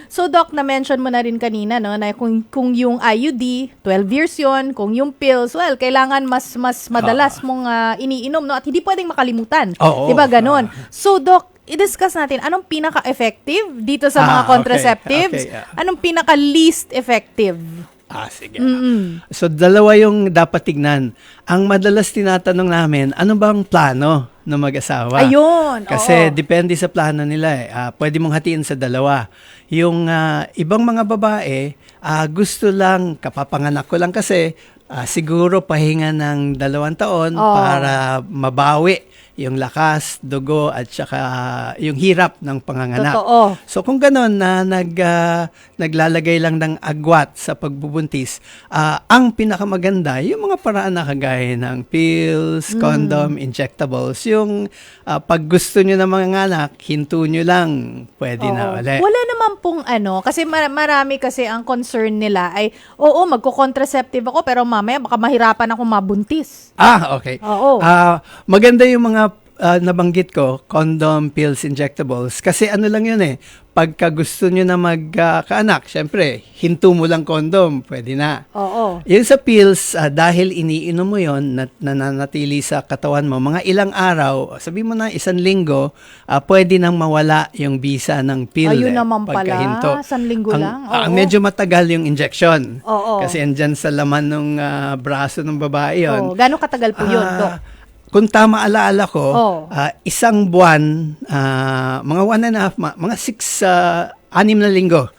So Doc, na-mention mo na rin kanina no na kung yung IUD 12 years 'yon, kung yung pills, well, kailangan mas madalas mong iniinom no at hindi pwedeng makalimutan. 'Di ba ganon? So Doc, i-discuss natin anong pinaka-effective dito sa mga contraceptives, anong pinaka-least effective. Sige. So, dalawa yung dapat tignan. Ang madalas tinatanong namin, ano bang plano ng mag-asawa? Ayun. Kasi depende sa plano nila eh. Pwede mong hatiin sa dalawa. Yung ibang mga babae, gusto lang, kapapanganak ko lang kasi, siguro pahinga ng 2 taon para mabawi yung lakas, dugo, at saka yung hirap ng panganganak. Totoo. So kung gano'n na naglalagay lang ng agwat sa pagbubuntis, ang pinakamaganda, yung mga paraan na kagaya ng pills, condom, injectables, yung pag gusto nyo na mga anak, hinto nyo lang, pwede na ulit. Wala naman pong kasi marami kasi ang concern nila ay, magko-contraceptive ako pero mamaya baka mahirapan akong mabuntis. Okay. Oo. Maganda yung mga nabanggit ko, condom, pills, injectables. Kasi ano lang yun eh, pagka gusto nyo na magkaanak, syempre, hinto mo lang condom, pwede na. Oo. Yung sa pills, dahil iniinom mo yun, nananatili sa katawan mo, mga ilang araw, sabi mo na 1 linggo, pwede nang mawala yung bisa ng pill. Ayun naman pagkahinto. pala, 1 linggo lang. Ang medyo matagal yung injection. Oo. Kasi andyan sa laman ng braso ng babae yun. Gano'ng katagal po yun, Doc? Kung tama alaala ko, 1 buwan, mga 1.5, mga 6 na linggo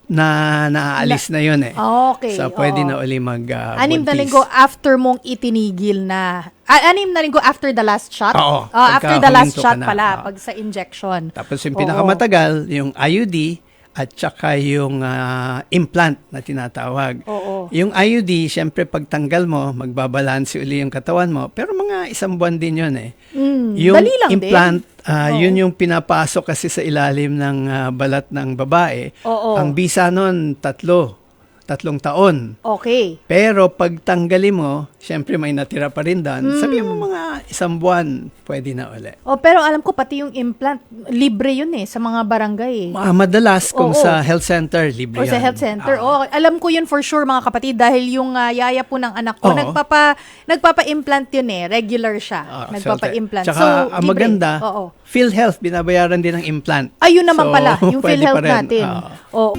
na naaalis na yun eh. Okay. So, pwede na uli mag-buntis. 6 na linggo after mong itinigil na, 6 na linggo after the last shot? Oo. After the last Pagka shot huminto ka na. pala, pag sa injection. Tapos yung pinakamatagal, yung IUD, at saka yung implant na tinatawag. Oo. Yung IUD, syempre pagtanggal mo, magbabalanse uli yung katawan mo. Pero mga 1 buwan din yun eh. Yung dali lang implant, yun yung pinapasok kasi sa ilalim ng balat ng babae. Oo. Ang bisa nun, 3 taon. Okay. Pero pag tanggalin mo, syempre may natira pa rin doon. Sabihin mo mga 1 buwan, pwede na uli. Pero alam ko pati yung implant, libre yun eh, sa mga barangay eh. Madalas kung sa health center, libre Or sa yan. health center. Alam ko yun for sure mga kapatid dahil yung yaya po ng anak ko, nagpapa-implant yun eh. Regular siya. Nagpapa-implant. Tsaka ang libre. maganda, PhilHealth, binabayaran din ng implant. Ayun naman So, pala, yung pwede PhilHealth pa rin. natin. Oo.